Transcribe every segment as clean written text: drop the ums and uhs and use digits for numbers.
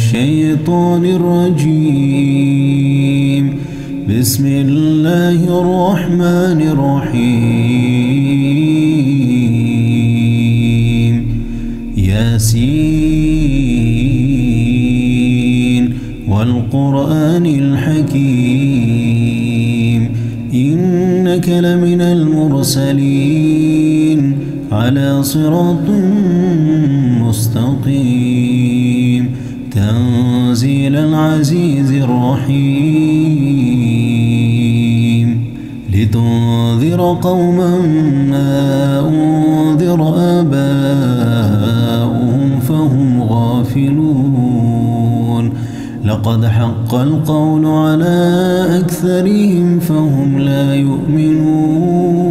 الشيطان الرجيم. بسم الله الرحمن الرحيم. ياسين والقرآن الحكيم إنك لمن المرسلين على صراط مستقيم تنزيل العزيز الرحيم لتنذر قوما ما أنذر آباؤهم فهم غافلون لقد حق القول على أكثرهم فهم لا يؤمنون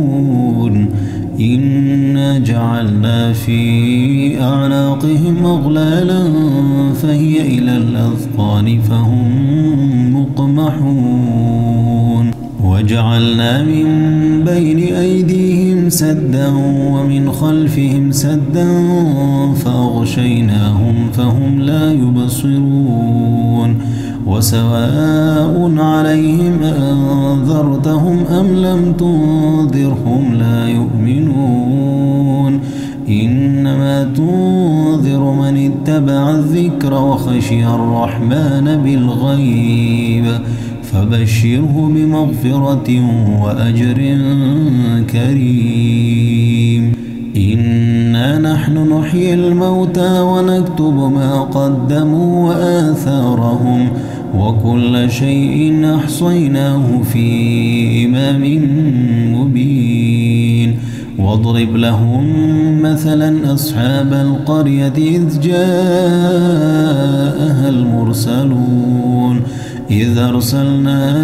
إنا جعلنا في أعناقهم أغلالا فهي إلى الأذقان فهم مقمحون وجعلنا من بين أيديهم سدا ومن خلفهم سدا فأغشيناهم فهم لا يبصرون وسواء عليهم أنذرتهم أم لم تنذرهم لا يؤمنون إنما تنذر من اتبع الذكر وخشي الرحمن بالغيب فبشره بمغفرة وأجر كريم. إنا نحن نحيي الموتى ونكتب ما قدموا وآثارهم وكل شيء أحصيناه في إمام مبين. واضرب لهم مثلا أصحاب القرية إذ جاءها المرسلون إذ أرسلنا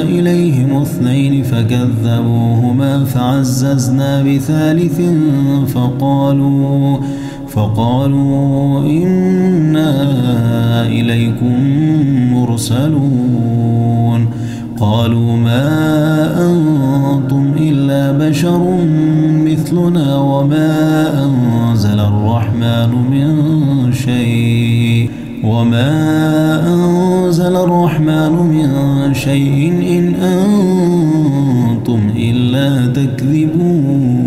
إليهم 2 فكذبوهما فعززنا بثالث فقالوا إنا إليكم مرسلون قالوا ما أنتم إلا بشر مثلنا وما أنزل الرحمن من شيء إن أنتم إلا تكذبون.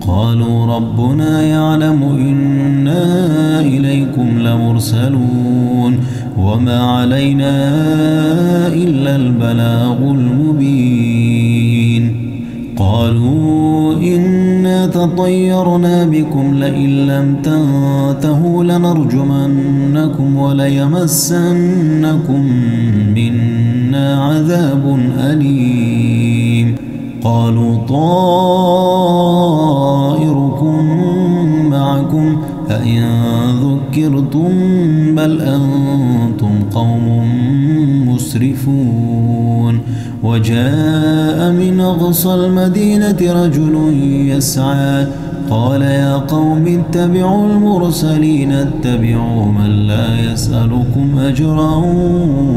قالوا ربنا يعلم إنا إليكم لمرسلون وما علينا إلا البلاغ المبين. قالوا إنا تطيرنا بكم لئن لم تنتهوا لنرجمنكم وليمسنكم منا عذاب أليم. قالوا طائركم معكم أئن ذكرتم بل أنتم قوم مسرفون. وجاء من أقصى المدينة رجل يسعى قال يا قوم اتبعوا المرسلين اتبعوا من لا يسألكم أجرا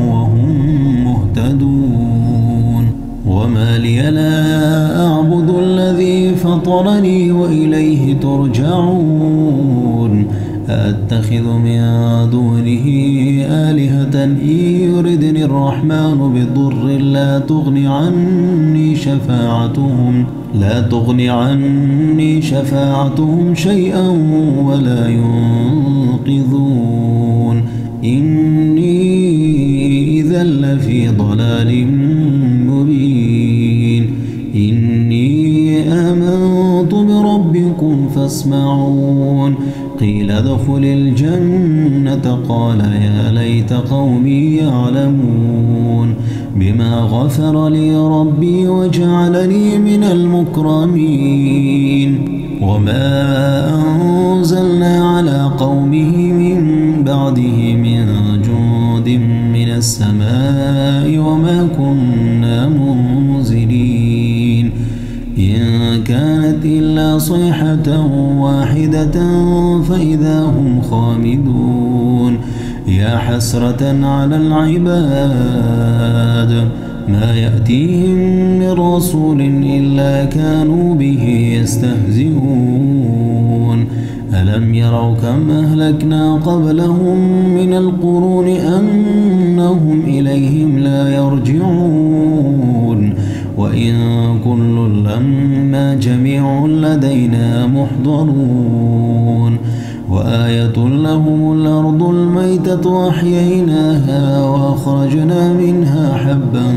وهم مهتدون. وما لي لا أعبد الذي فطرني وإليه ترجعون. أأتخذ من دونه آلهة إن يردني الرحمن بضر لا تغني عني شفاعتهم شيئا ولا ينقذون. إني إذا لفي ضلال مبين. إني آمنت بربكم فاسمعون. قيل ادخل الجنة قال يا ليت قومي يعلمون بما غفر لي ربي وجعلني من المكرمين. وما أنزلنا على قومه من بعده من جند من السماء وما كنا منزلين إن كانت إلا صيحة واحدة فإذا هم خامدون. يا حسرة على العباد ما يأتيهم من رسول إلا كانوا به يستهزئون. ألم يروا كم أهلكنا قبلهم من القرون أنهم إليهم لا يرجعون وإن كل لما جميع لدينا محضرون وآية لهم الأرض الميتة وأحييناها وأخرجنا منها حبا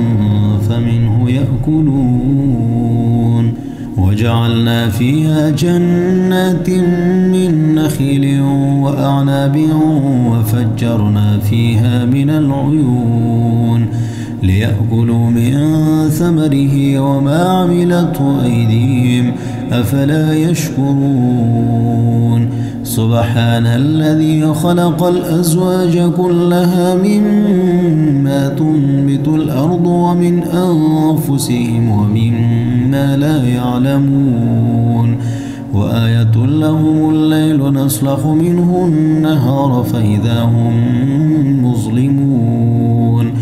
فمنه يأكلون وجعلنا فيها جنات من نخيل وأعناب وفجرنا فيها من العيون ليأكلوا من ثمره وما عملته أيديهم أفلا يشكرون سبحان الذي خلق الأزواج كلها مما تنبت الأرض ومن أنفسهم ومما لا يعلمون وآية لهم الليل نسلخ منه النهار فإذا هم مظلمون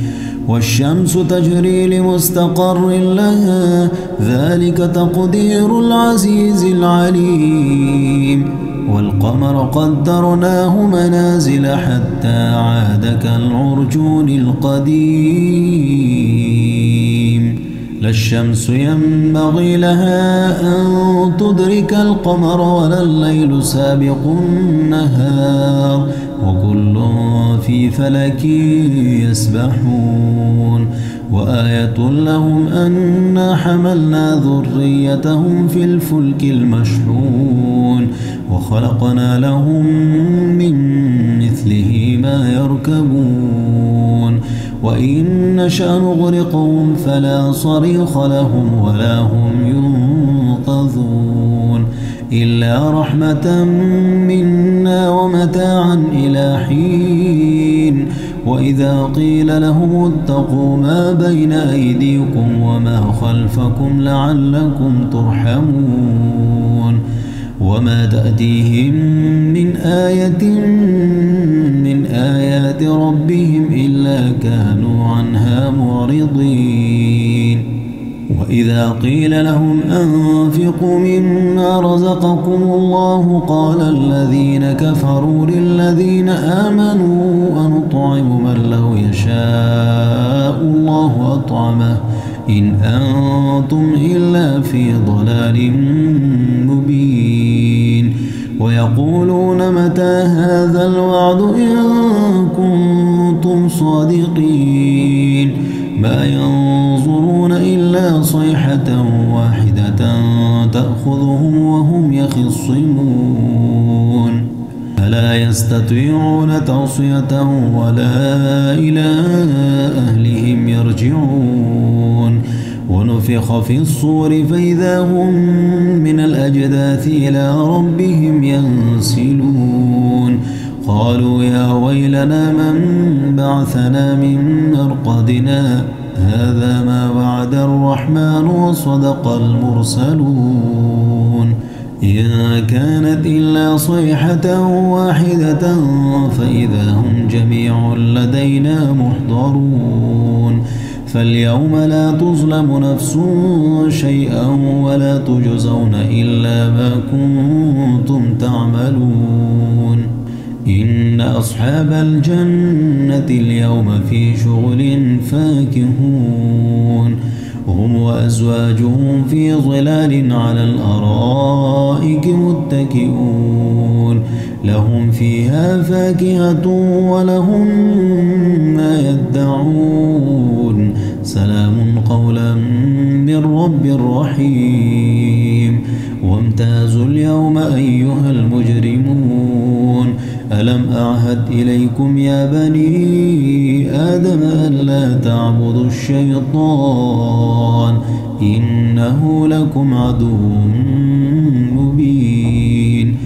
والشمس تجري لمستقر لها ذلك تقدير العزيز العليم والقمر قدرناه منازل حتى عاد كالعرجون القديم لا الشمس ينبغي لها أن تدرك القمر ولا الليل سابق النهار وكل في فلك يسبحون وآية لهم أنا حملنا ذريتهم في الفلك المشحون وخلقنا لهم من مثله ما يركبون وإن نشأ نغرقهم فلا صريخ لهم ولا هم ينقذون إلا رحمة منا ومتاعا إلى حين وإذا قيل لهم اتقوا ما بين أيديكم وما خلفكم لعلكم ترحمون وما تأتيهم من آية من آيات ربهم إلا كانوا عنها معرضين وإذا قيل لهم أنفقوا مما رزقكم الله قال الذين كفروا للذين آمنوا أنطعم من لو يشاء الله أطعمه إن أنتم إلا في ضلال مبين ويقولون متى هذا الوعد إن كنتم صادقين ما ينظرون إلا صيحة واحدة تأخذهم وهم يخصمون فلا يستطيعون توصية ولا إلى أهلهم يرجعون ونفخ في الصور فإذا هم من الأجداث إلى ربهم ينسلون قالوا يا ويلنا من بعثنا من مرقدنا هذا ما وعد الرحمن وصدق المرسلون إن كانت إلا صيحة واحدة فإذا هم جميع لدينا محضرون فاليوم لا تظلم نفس شيئا ولا تجزون إلا ما كنتم تعملون إن أصحاب الجنة اليوم في شغل فاكهون هم وأزواجهم في ظلال على الأرائك متكئون لهم فيها فاكهة ولهم ما يدعون سلام قولا من رب رحيم وامتازوا اليوم أيها المجرمون ألم أعهد إليكم يا بني آدم ألا تعبدوا الشيطان إنه لكم عدو مبين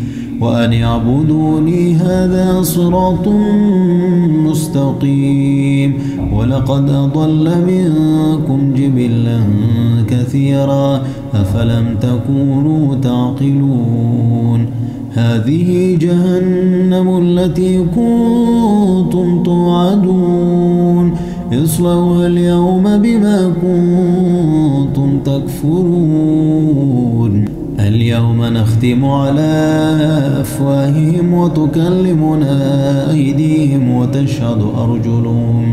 وأن اعبدوني هذا صراط مستقيم ولقد أضل منكم جبلا كثيرا أفلم تكونوا تعقلون هذه جهنم التي كنتم توعدون اصلوها اليوم بما كنتم تكفرون اليوم نختم على أفواههم وتكلمنا أيديهم وتشهد أرجلهم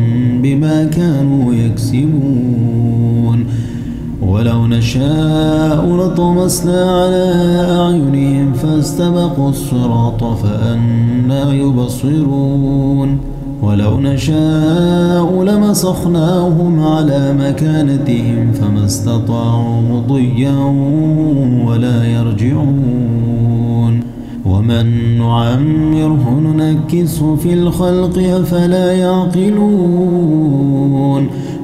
بما كانوا يكسبون ولو نشاء لطمسنا على أعينهم فاستبقوا الصراط فأنى يبصرون ولو نشاء لمسخناهم على مكانتهم فما استطاعوا مضيا ولا يرجعون ومن نعمره ننكسه في الخلق أفلا يعقلون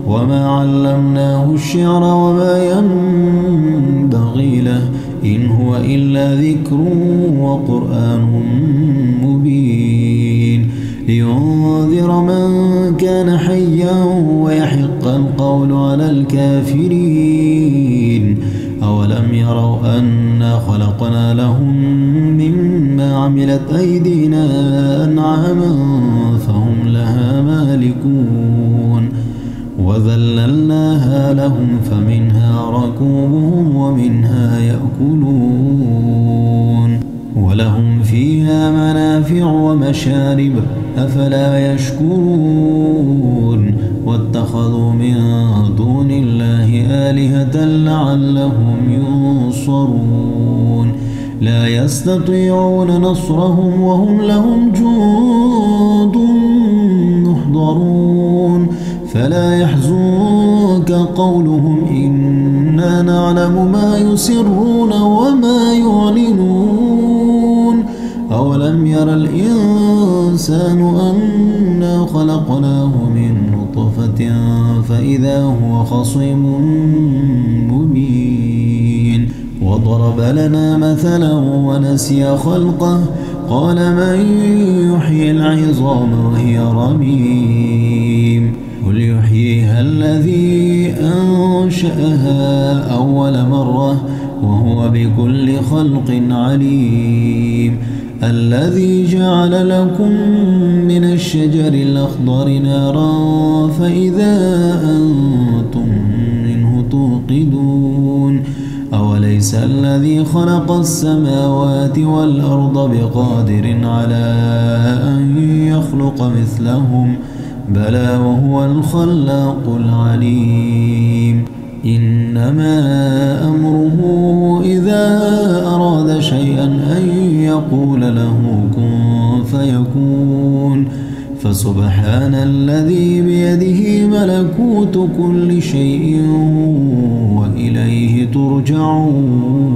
وما علمناه الشعر وما ينبغي له إن هو إلا ذكر وقرآن مبين لينذر من كان حيا ويحق القول على الكافرين أولم يروا أنا خلقنا لهم مما عملت أيدينا أنعاما فهم لها مالكون وذللناها لهم فمنها ركوبهم ومنها يأكلون ولهم فيها منافع ومشارب أفلا يشكرون واتخذوا من دون الله آلهة لعلهم ينصرون لا يستطيعون نصرهم وهم لهم جند محضرون فلا يحزنك قولهم إنا نعلم ما يسرون وما يعلنون أولم ير الإنسان أنا خلقناه من نطفة فإذا هو خصيم مبين وضرب لنا مثلا ونسي خلقه قال من يحيي العظام وهي رميم قل يحييها الذي أنشأها أول مرة وهو بكل خلق عليم الذي جعل لكم من الشجر الأخضر نارا فإذا أنتم منه توقدون أوليس الذي خلق السماوات والأرض بقادر على أن يخلق مثلهم بلى وهو الخلاق العليم إنما أمره إذا أراد شيئا أن يقول له كن فيكون فسبحان الذي بيده ملكوت كل شيء وإليه ترجعون